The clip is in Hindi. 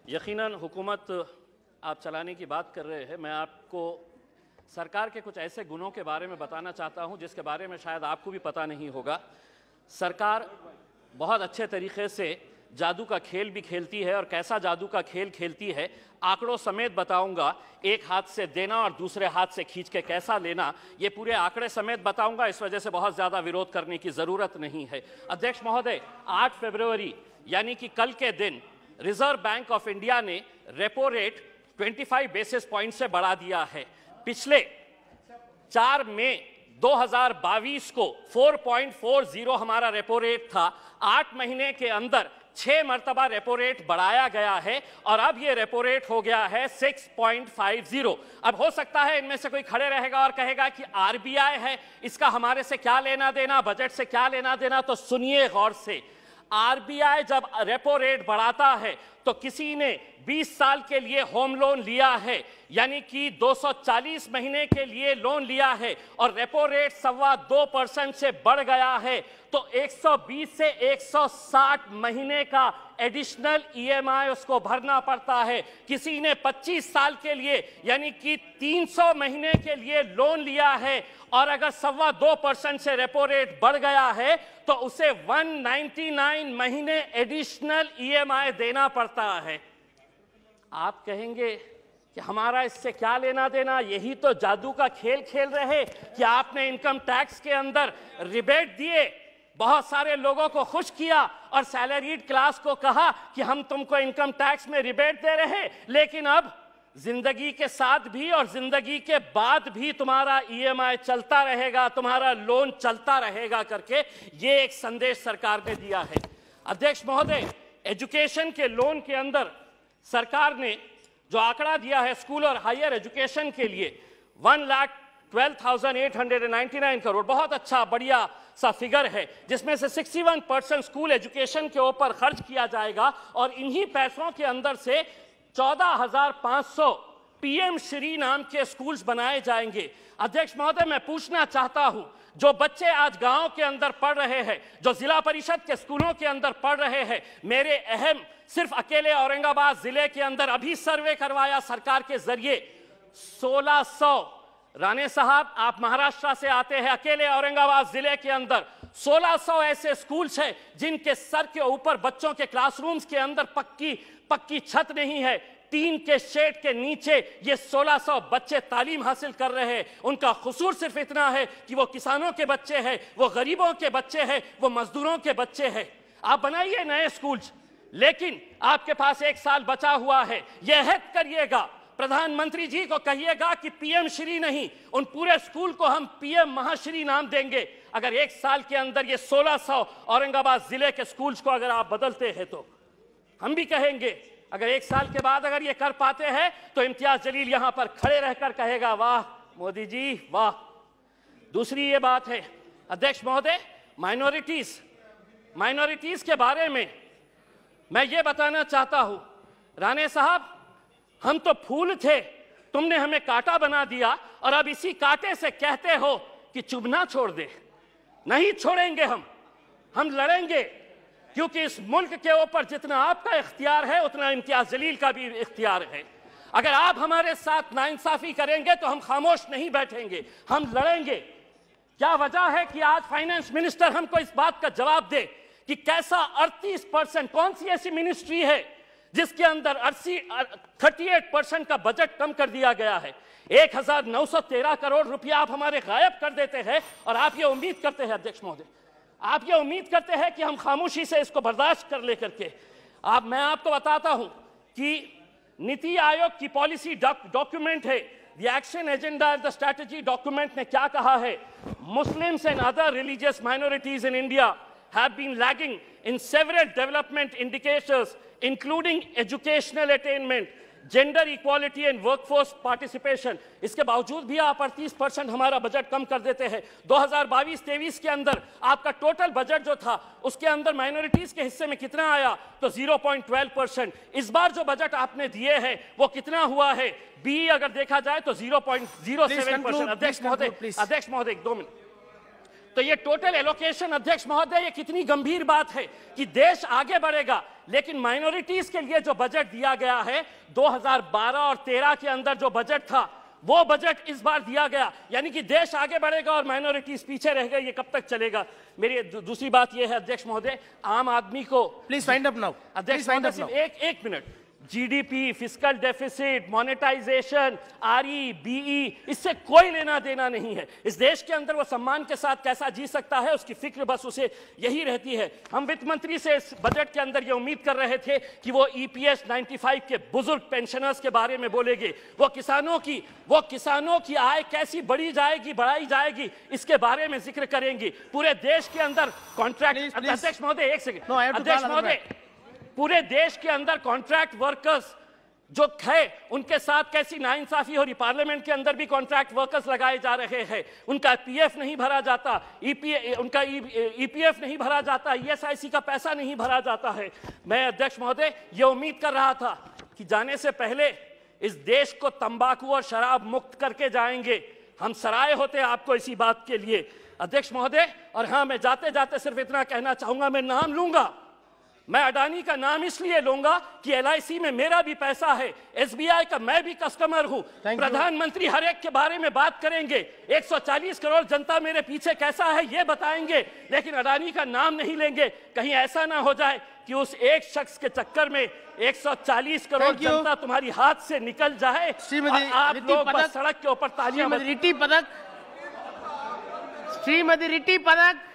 यकीनन हुकूमत आप चलाने की बात कर रहे हैं। मैं आपको सरकार के कुछ ऐसे गुणों के बारे में बताना चाहता हूं जिसके बारे में शायद आपको भी पता नहीं होगा। सरकार बहुत अच्छे तरीके से जादू का खेल भी खेलती है, और कैसा जादू का खेल खेलती है आंकड़ों समेत बताऊंगा। एक हाथ से देना और दूसरे हाथ से खींच के कैसा लेना, ये पूरे आंकड़े समेत बताऊंगा। इस वजह से बहुत ज़्यादा विरोध करने की ज़रूरत नहीं है। अध्यक्ष महोदय, 8 फरवरी यानी कि कल के दिन रिजर्व बैंक ऑफ इंडिया ने रेपो रेट 25 बेसिस पॉइंट से बढ़ा दिया है। पिछले 4 मई 2022 को 4.40 हमारा रेपो रेट था। 8 महीने के अंदर 6 मरतबा रेपो रेट बढ़ाया गया है और अब ये रेपो रेट हो गया है 6.50। अब हो सकता है इनमें से कोई खड़े रहेगा और कहेगा कि आरबीआई है, इसका हमारे से क्या लेना देना, बजट से क्या लेना देना। तो सुनिए गौर से, आरबीआई जब रेपो रेट बढ़ाता है तो किसी ने 20 साल के लिए होम लोन लिया है, यानी कि 240 महीने के लिए लोन लिया है, और रेपो रेट 2.25% से बढ़ गया है, तो 120 से 160 महीने का एडिशनल ईएमआई उसको भरना पड़ता है। किसी ने 25 साल के लिए यानी कि 300 महीने के लिए लोन लिया है, और अगर 2.25% से रेपो रेट बढ़ गया है तो उसे 199 महीने एडिशनल ईएमआई देना पड़ता है। आप कहेंगे कि हमारा इससे क्या लेना देना, यही तो जादू का खेल खेल रहे कि आपने इनकम टैक्स के अंदर रिबेट दिए, बहुत सारे लोगों को खुश किया और सैलरीड क्लास को कहा कि हम तुमको इनकम टैक्स में रिबेट दे रहे, लेकिन अब जिंदगी के साथ भी और जिंदगी के बाद भी तुम्हारा ईएमआई चलता रहेगा, तुम्हारा लोन चलता रहेगा करके ये एक संदेश सरकार ने दिया है। अध्यक्ष महोदय, एजुकेशन के लोन के अंदर सरकार ने जो आंकड़ा दिया है स्कूल और हायर एजुकेशन के लिए 1,12,899 करोड़, बहुत अच्छा बढ़िया सा फिगर है, जिसमें से 61% स्कूल एजुकेशन के ऊपर खर्च किया जाएगा, और इन्हीं पैसों के अंदर से 14,500 पीएम श्री नाम के स्कूल्स बनाए जाएंगे। अध्यक्ष महोदय, मैं पूछना चाहता हूं, जो बच्चे आज गांव के अंदर पढ़ रहे हैं, जो जिला परिषद के स्कूलों के अंदर पढ़ रहे हैं, मेरे अहम सिर्फ अकेले औरंगाबाद जिले के अंदर अभी सर्वे करवाया सरकार के जरिए 1600। राणे साहब, आप महाराष्ट्र से आते हैं, अकेले औरंगाबाद जिले के अंदर 1600 ऐसे स्कूल्स हैं जिनके सर के ऊपर बच्चों के क्लासरूम्स के अंदर पक्की छत नहीं है, टीन के शेड के नीचे ये 1600 बच्चे तालीम हासिल कर रहे हैं। उनका कसूर सिर्फ इतना है कि वो किसानों के बच्चे हैं, वो गरीबों के बच्चे हैं, वो मजदूरों के बच्चे हैं। आप बनाइए नए स्कूल्स, लेकिन आपके पास 1 साल बचा हुआ है। यह अहद करिएगा, प्रधानमंत्री जी को कहिएगा कि पीएम श्री नहीं, उन पूरे स्कूल को हम पीएम महाश्री नाम देंगे अगर 1 साल के अंदर ये 1600 औरंगाबाद जिले के स्कूल्स को अगर आप बदलते हैं। तो हम भी कहेंगे, अगर 1 साल के बाद अगर ये कर पाते हैं तो इम्तियाज जलील यहां पर खड़े रहकर कहेगा, वाह मोदी जी वाह। दूसरी ये बात है अध्यक्ष महोदय, माइनॉरिटीज के बारे में मैं ये बताना चाहता हूं। राणे साहब, हम तो फूल थे, तुमने हमें कांटा बना दिया, और अब इसी कांटे से कहते हो कि चुभना छोड़ दे। नहीं छोड़ेंगे हम लड़ेंगे, क्योंकि इस मुल्क के ऊपर जितना आपका इख्तियार है उतना इम्तियाज जलील का भी इख्तियार है। अगर आप हमारे साथ नाइंसाफी करेंगे तो हम खामोश नहीं बैठेंगे, हम लड़ेंगे। क्या वजह है कि आज फाइनेंस मिनिस्टर हमको इस बात का जवाब दे कि कैसा 38%, कौन सी ऐसी मिनिस्ट्री है जिसके अंदर 38% का बजट कम कर दिया गया है। 1913 करोड़ रुपया आप हमारे गायब कर देते हैं, और आप ये उम्मीद करते हैं अध्यक्ष महोदय, आप ये उम्मीद करते हैं कि हम खामोशी से इसको बर्दाश्त कर ले करके। मैं आपको बताता हूं कि नीति आयोग की पॉलिसी डॉक्यूमेंट है, the action agenda and the strategy document ने क्या कहा है। Muslims and other religious minorities in India have been lagging in several development indicators including educational attainment, gender equality and workforce participation। इसके बावजूद भी आप 38% हमारा बजट कम कर देते हैं। 2022-23 के अंदर आपका टोटल बजट जो था उसके अंदर माइनॉरिटीज के हिस्से में कितना आया, तो 0.12%। इस बार जो बजट आपने दिए हैं वो कितना हुआ है, बी अगर देखा जाए तो 0.07%। अध्यक्ष महोदय 2 मिनट। तो ये टोटल एलोकेशन अध्यक्ष महोदय, ये कितनी गंभीर बात है कि देश आगे बढ़ेगा, लेकिन माइनॉरिटीज के लिए जो बजट दिया गया है 2012 और 13 के अंदर जो बजट था वो बजट इस बार दिया गया, यानी कि देश आगे बढ़ेगा और माइनॉरिटीज पीछे रह गए। ये कब तक चलेगा? मेरी दूसरी बात ये है अध्यक्ष महोदय, आम आदमी को प्लीज फाइंड अप नाउ। अध्यक्ष महोदय सिर्फ एक minute, GDP, fiscal deficit, monetisation, RE, BE, इससे कोई लेना देना नहीं है। इस देश के अंदर वो सम्मान के साथ कैसा जी सकता है, उसकी फिक्र बस उसे यही रहती है। हम वित्त मंत्री से इस बजट के अंदर ये उम्मीद कर रहे थे कि वो ईपीएस 95 के बुजुर्ग पेंशनर्स के बारे में बोलेंगे, वो किसानों की आय कैसी बढ़ाई जाएगी इसके बारे में जिक्र करेंगे। पूरे देश के अंदर कॉन्ट्रैक्ट, अध्यक्ष महोदय एक सेकंड, अध्यक्ष महोदय, पूरे देश के अंदर कॉन्ट्रैक्ट वर्कर्स जो है उनके साथ कैसी नाइंसाफी हो रही। पार्लियामेंट के अंदर भी कॉन्ट्रैक्ट वर्कर्स लगाए जा रहे हैं, उनका पीएफ नहीं भरा जाता, उनका ईपीएफ नहीं भरा जाता, ईएसआईसी का पैसा नहीं भरा जाता है। मैं अध्यक्ष महोदय ये उम्मीद कर रहा था कि जाने से पहले इस देश को तंबाकू और शराब मुक्त करके जाएंगे। हम सराय होते आपको इसी बात के लिए अध्यक्ष महोदय। और हाँ, मैं जाते जाते सिर्फ इतना कहना चाहूंगा, मैं नाम लूंगा, मैं अडानी का नाम इसलिए लूंगा कि एलआईसी में मेरा भी पैसा है, एसबीआई का मैं भी कस्टमर हूं। प्रधानमंत्री हर एक के बारे में बात करेंगे, 140 करोड़ जनता मेरे पीछे कैसा है ये बताएंगे, लेकिन अडानी का नाम नहीं लेंगे। कहीं ऐसा ना हो जाए कि उस एक शख्स के चक्कर में 140 करोड़ जनता तुम्हारी हाथ से निकल जाए और आप लोग बस सड़क के ऊपर तालियां। श्रीमती रिटी पदक